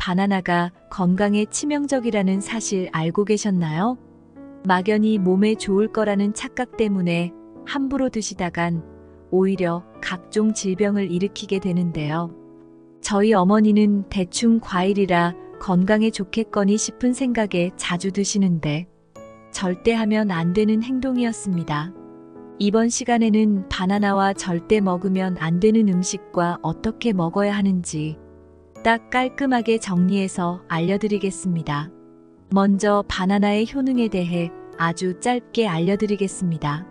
바나나가 건강에 치명적이라는 사실 알고 계셨나요? 막연히 몸에 좋을 거라는 착각 때문에 함부로 드시다간 오히려 각종 질병을 일으키게 되는데요. 저희 어머니는 대충 과일이라 건강에 좋겠거니 싶은 생각에 자주 드시는데 절대 하면 안 되는 행동이었습니다. 이번 시간에는 바나나와 절대 먹으면 안 되는 음식과 어떻게 먹어야 하는지 딱 깔끔하게 정리해서 알려드리겠습니다. 먼저 바나나의 효능에 대해 아주 짧게 알려드리겠습니다.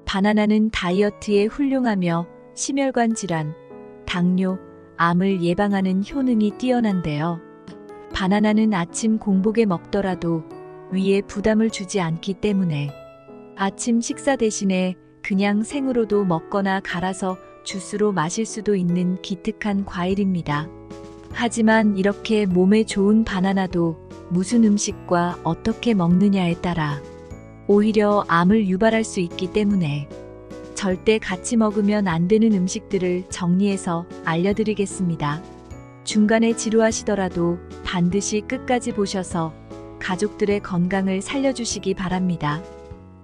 바나나는 다이어트에 훌륭하며 심혈관 질환, 당뇨, 암을 예방하는 효능이 뛰어난데요. 바나나는 아침 공복에 먹더라도 위에 부담을 주지 않기 때문에 아침 식사 대신에 그냥 생으로도 먹거나 갈아서 주스로 마실 수도 있는 기특한 과일입니다. 하지만 이렇게 몸에 좋은 바나나도 무슨 음식과 어떻게 먹느냐에 따라 오히려 암을 유발할 수 있기 때문에 절대 같이 먹으면 안 되는 음식들을 정리해서 알려드리겠습니다. 중간에 지루하시더라도 반드시 끝까지 보셔서 가족들의 건강을 살려주시기 바랍니다.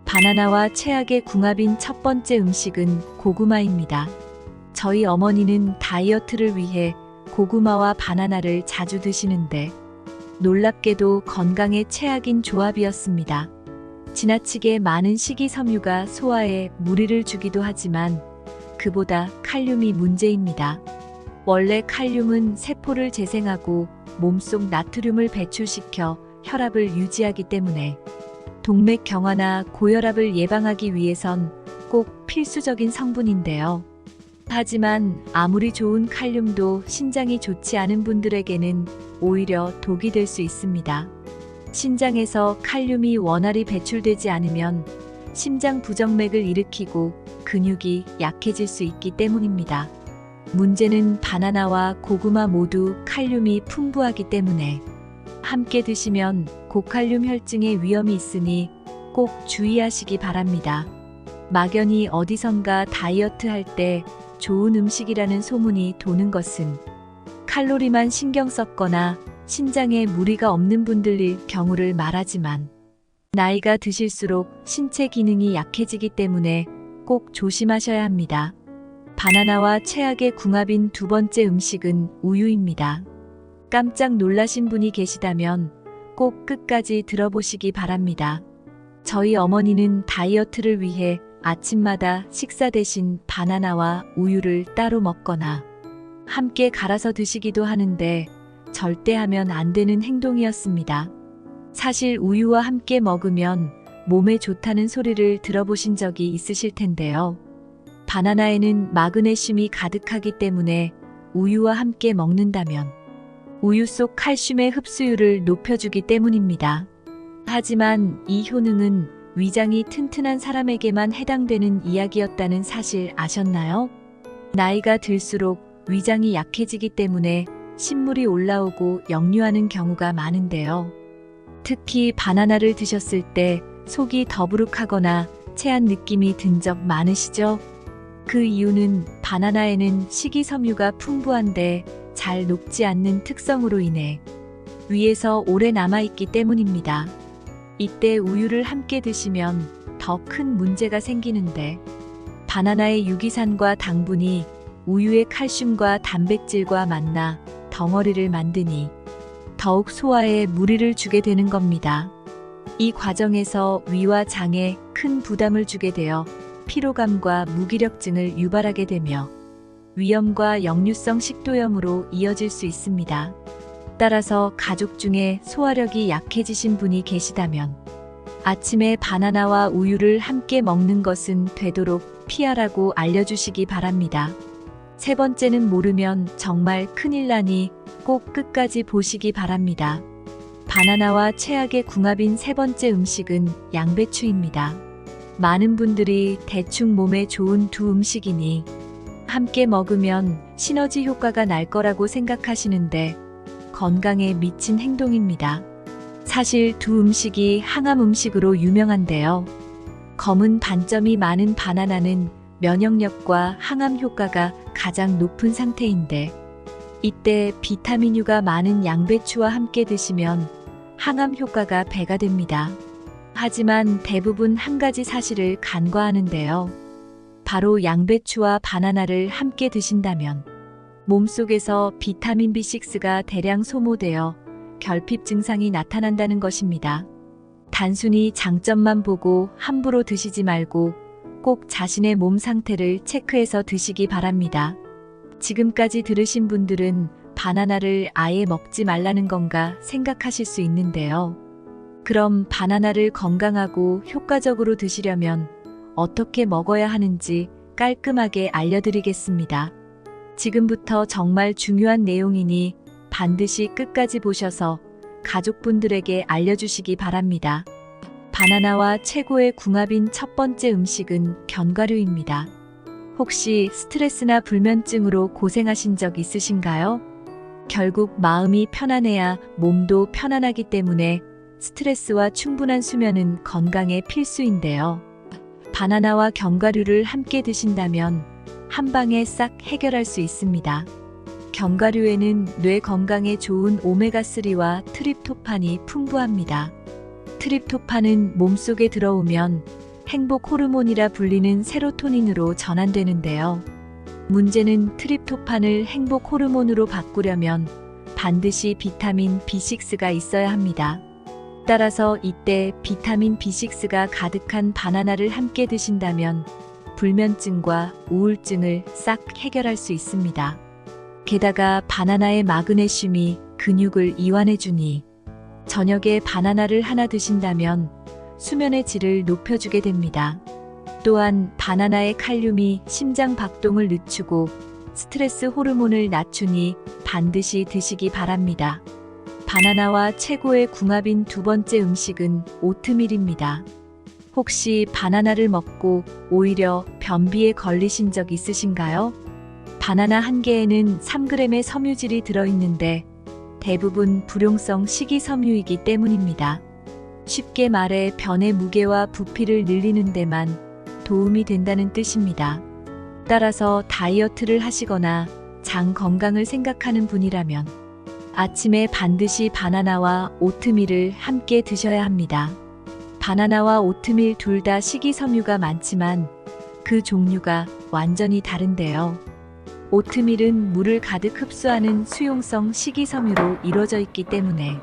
바나나와 최악의 궁합인 첫 번째 음식은 고구마입니다. 저희 어머니는 다이어트를 위해 고구마와 바나나를 자주 드시는데 놀랍게도 건강에 최악인 조합이었습니다. 지나치게 많은 식이섬유가 소화에 무리를 주기도 하지만 그보다 칼륨이 문제입니다. 원래 칼륨은 세포를 재생하고 몸속 나트륨을 배출시켜 혈압을 유지하기 때문에 동맥 경화나 고혈압을 예방하기 위해선 꼭 필수적인 성분인데요. 하지만 아무리 좋은 칼륨도 신장이 좋지 않은 분들에게는 오히려 독이 될 수 있습니다. 신장에서 칼륨이 원활히 배출되지 않으면 심장 부정맥을 일으키고 근육이 약해질 수 있기 때문입니다. 문제는 바나나와 고구마 모두 칼륨이 풍부하기 때문에 함께 드시면 고칼륨 혈증의 위험이 있으니 꼭 주의하시기 바랍니다. 막연히 어디선가 다이어트 할 때 좋은 음식이라는 소문이 도는 것은 칼로리만 신경 썼거나 신장에 무리가 없는 분들일 경우를 말하지만 나이가 드실수록 신체 기능이 약해지기 때문에 꼭 조심하셔야 합니다. 바나나와 최악의 궁합인 두 번째 음식은 우유입니다. 깜짝 놀라신 분이 계시다면 꼭 끝까지 들어보시기 바랍니다. 저희 어머니는 다이어트를 위해 아침마다 식사 대신 바나나와 우유를 따로 먹거나 함께 갈아서 드시기도 하는데 절대 하면 안 되는 행동이었습니다. 사실 우유와 함께 먹으면 몸에 좋다는 소리를 들어보신 적이 있으실 텐데요. 바나나에는 마그네슘이 가득하기 때문에 우유와 함께 먹는다면 우유 속 칼슘의 흡수율을 높여주기 때문입니다. 하지만 이 효능은 위장이 튼튼한 사람에게만 해당되는 이야기였다는 사실 아셨나요? 나이가 들수록 위장이 약해지기 때문에 신물이 올라오고 역류하는 경우가 많은데요. 특히 바나나를 드셨을 때 속이 더부룩하거나 체한 느낌이 든 적 많으시죠? 그 이유는 바나나에는 식이섬유가 풍부한데 잘 녹지 않는 특성으로 인해 위에서 오래 남아있기 때문입니다. 이때 우유를 함께 드시면 더 큰 문제가 생기는데 바나나의 유기산과 당분이 우유의 칼슘과 단백질과 만나 덩어리를 만드니 더욱 소화에 무리를 주게 되는 겁니다. 이 과정에서 위와 장에 큰 부담을 주게 되어 피로감과 무기력증을 유발하게 되며 위염과 역류성 식도염으로 이어질 수 있습니다. 따라서 가족 중에 소화력이 약해지신 분이 계시다면 아침에 바나나와 우유를 함께 먹는 것은 되도록 피하라고 알려주시기 바랍니다. 세 번째는 모르면 정말 큰일 나니 꼭 끝까지 보시기 바랍니다. 바나나와 최악의 궁합인 세 번째 음식은 양배추입니다. 많은 분들이 대충 몸에 좋은 두 음식이니 함께 먹으면 시너지 효과가 날 거라고 생각하시는데 건강에 미친 행동입니다. 사실 두 음식이 항암 음식으로 유명한데요. 검은 반점이 많은 바나나는 면역력과 항암 효과가 가장 높은 상태인데 이때 비타민U가 많은 양배추와 함께 드시면 항암 효과가 배가 됩니다. 하지만 대부분 한 가지 사실을 간과하는데요. 바로 양배추와 바나나를 함께 드신다면 몸속에서 비타민 B6가 대량 소모되어 결핍 증상이 나타난다는 것입니다. 단순히 장점만 보고 함부로 드시지 말고 꼭 자신의 몸 상태를 체크해서 드시기 바랍니다. 지금까지 들으신 분들은 바나나를 아예 먹지 말라는 건가 생각하실 수 있는데요. 그럼 바나나를 건강하고 효과적으로 드시려면 어떻게 먹어야 하는지 깔끔하게 알려드리겠습니다. 지금부터 정말 중요한 내용이니 반드시 끝까지 보셔서 가족분들에게 알려주시기 바랍니다. 바나나와 최고의 궁합인 첫 번째 음식은 견과류입니다. 혹시 스트레스나 불면증으로 고생하신 적 있으신가요? 결국 마음이 편안해야 몸도 편안하기 때문에 스트레스와 충분한 수면은 건강의 필수인데요. 바나나와 견과류를 함께 드신다면 한 방에 싹 해결할 수 있습니다. 견과류에는 뇌 건강에 좋은 오메가3와 트립토판이 풍부합니다. 트립토판은 몸속에 들어오면 행복 호르몬이라 불리는 세로토닌으로 전환되는데요. 문제는 트립토판을 행복 호르몬으로 바꾸려면 반드시 비타민 B6가 있어야 합니다. 따라서 이때 비타민 B6가 가득한 바나나를 함께 드신다면 불면증과 우울증을 싹 해결할 수 있습니다. 게다가 바나나의 마그네슘이 근육을 이완해주니 저녁에 바나나를 하나 드신다면 수면의 질을 높여주게 됩니다. 또한 바나나의 칼륨이 심장 박동을 늦추고 스트레스 호르몬을 낮추니 반드시 드시기 바랍니다. 바나나와 최고의 궁합인 두 번째 음식은 오트밀입니다. 혹시 바나나를 먹고 오히려 변비에 걸리신 적 있으신가요? 바나나 한 개에는 3g의 섬유질이 들어있는데 대부분 불용성 식이섬유이기 때문입니다. 쉽게 말해 변의 무게와 부피를 늘리는 데만 도움이 된다는 뜻입니다. 따라서 다이어트를 하시거나 장 건강을 생각하는 분이라면 아침에 반드시 바나나와 오트밀을 함께 드셔야 합니다. 바나나와 오트밀 둘 다 식이섬유가 많지만 그 종류가 완전히 다른데요. 오트밀은 물을 가득 흡수하는 수용성 식이섬유로 이루어져 있기 때문에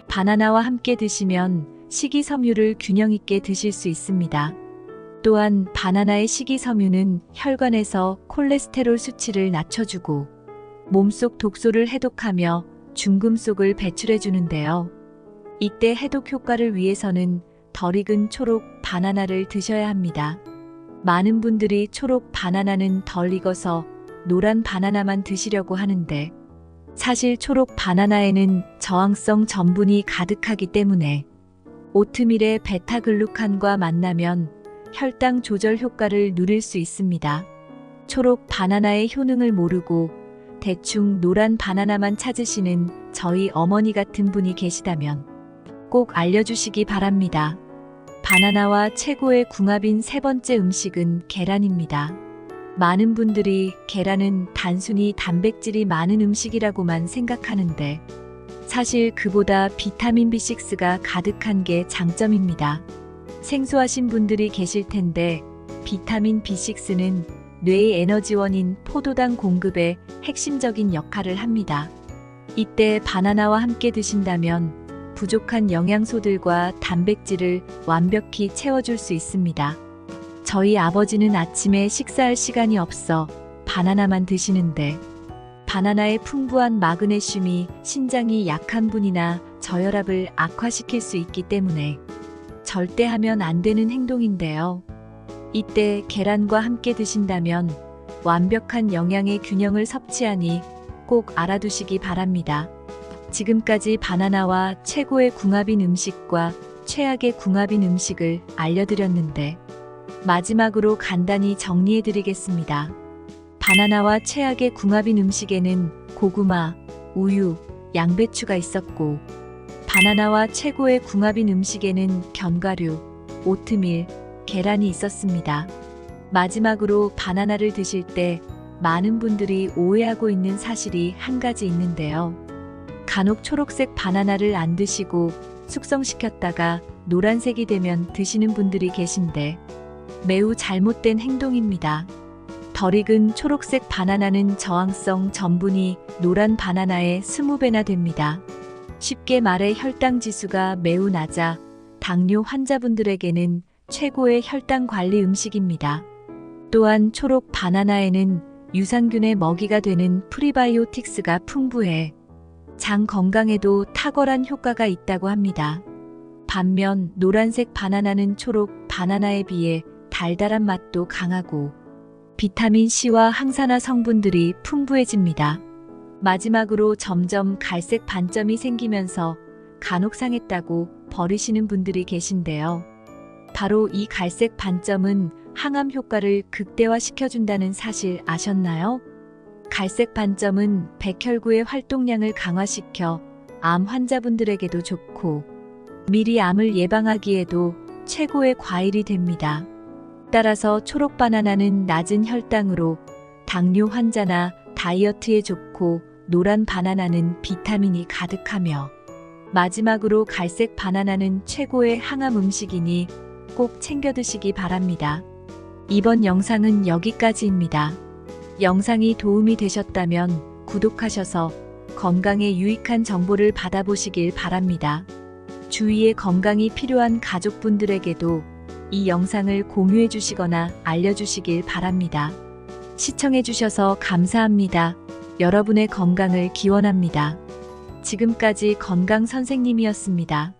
바나나와 함께 드시면 식이섬유를 균형 있게 드실 수 있습니다. 또한 바나나의 식이섬유는 혈관에서 콜레스테롤 수치를 낮춰주고 몸속 독소를 해독하며 중금속을 배출해 주는데요. 이때 해독 효과를 위해서는 덜 익은 초록 바나나를 드셔야 합니다. 많은 분들이 초록 바나나는 덜 익어서 노란 바나나만 드시려고 하는데 사실 초록 바나나에는 저항성 전분이 가득하기 때문에 오트밀의 베타글루칸과 만나면 혈당 조절 효과를 누릴 수 있습니다. 초록 바나나의 효능을 모르고 대충 노란 바나나만 찾으시는 저희 어머니 같은 분이 계시다면 꼭 알려주시기 바랍니다. 바나나와 최고의 궁합인 세 번째 음식은 계란입니다. 많은 분들이 계란은 단순히 단백질이 많은 음식이라고만 생각하는데 사실 그보다 비타민 B6가 가득한 게 장점입니다. 생소하신 분들이 계실 텐데 비타민 B6는 뇌의 에너지원인 포도당 공급에 핵심적인 역할을 합니다. 이때 바나나와 함께 드신다면 부족한 영양소들과 단백질을 완벽히 채워줄 수 있습니다. 저희 아버지는 아침에 식사할 시간이 없어 바나나만 드시는데 바나나의 풍부한 마그네슘이 신장이 약한 분이나 저혈압을 악화시킬 수 있기 때문에 절대 하면 안 되는 행동인데요. 이때 계란과 함께 드신다면 완벽한 영양의 균형을 섭취하니 꼭 알아두시기 바랍니다. 지금까지 바나나와 최고의 궁합인 음식과 최악의 궁합인 음식을 알려드렸는데 마지막으로 간단히 정리해드리겠습니다. 바나나와 최악의 궁합인 음식에는 고구마, 우유, 양배추가 있었고 바나나와 최고의 궁합인 음식에는 견과류, 오트밀, 계란이 있었습니다. 마지막으로 바나나를 드실 때 많은 분들이 오해하고 있는 사실이 한 가지 있는데요. 간혹 초록색 바나나를 안 드시고 숙성시켰다가 노란색이 되면 드시는 분들이 계신데 매우 잘못된 행동입니다. 덜 익은 초록색 바나나는 저항성 전분이 노란 바나나의 20배나 됩니다. 쉽게 말해 혈당 지수가 매우 낮아 당뇨 환자분들에게는 최고의 혈당 관리 음식입니다. 또한 초록 바나나에는 유산균의 먹이가 되는 프리바이오틱스가 풍부해 장 건강에도 탁월한 효과가 있다고 합니다. 반면 노란색 바나나는 초록 바나나에 비해 달달한 맛도 강하고 비타민C와 항산화 성분들이 풍부해집니다. 마지막으로 점점 갈색 반점이 생기면서 간혹 상했다고 버리시는 분들이 계신데요. 바로 이 갈색 반점은 항암 효과를 극대화시켜준다는 사실 아셨나요? 갈색 반점은 백혈구의 활동량을 강화시켜 암 환자분들에게도 좋고 미리 암을 예방하기에도 최고의 과일이 됩니다. 따라서 초록 바나나는 낮은 혈당으로 당뇨 환자나 다이어트에 좋고 노란 바나나는 비타민이 가득하며 마지막으로 갈색 바나나는 최고의 항암 음식이니 꼭 챙겨 드시기 바랍니다. 이번 영상은 여기까지입니다. 영상이 도움이 되셨다면 구독하셔서 건강에 유익한 정보를 받아보시길 바랍니다. 주위에 건강이 필요한 가족분들에게도 이 영상을 공유해 주시거나 알려주시길 바랍니다. 시청해 주셔서 감사합니다. 여러분의 건강을 기원합니다. 지금까지 건강 선생님이었습니다.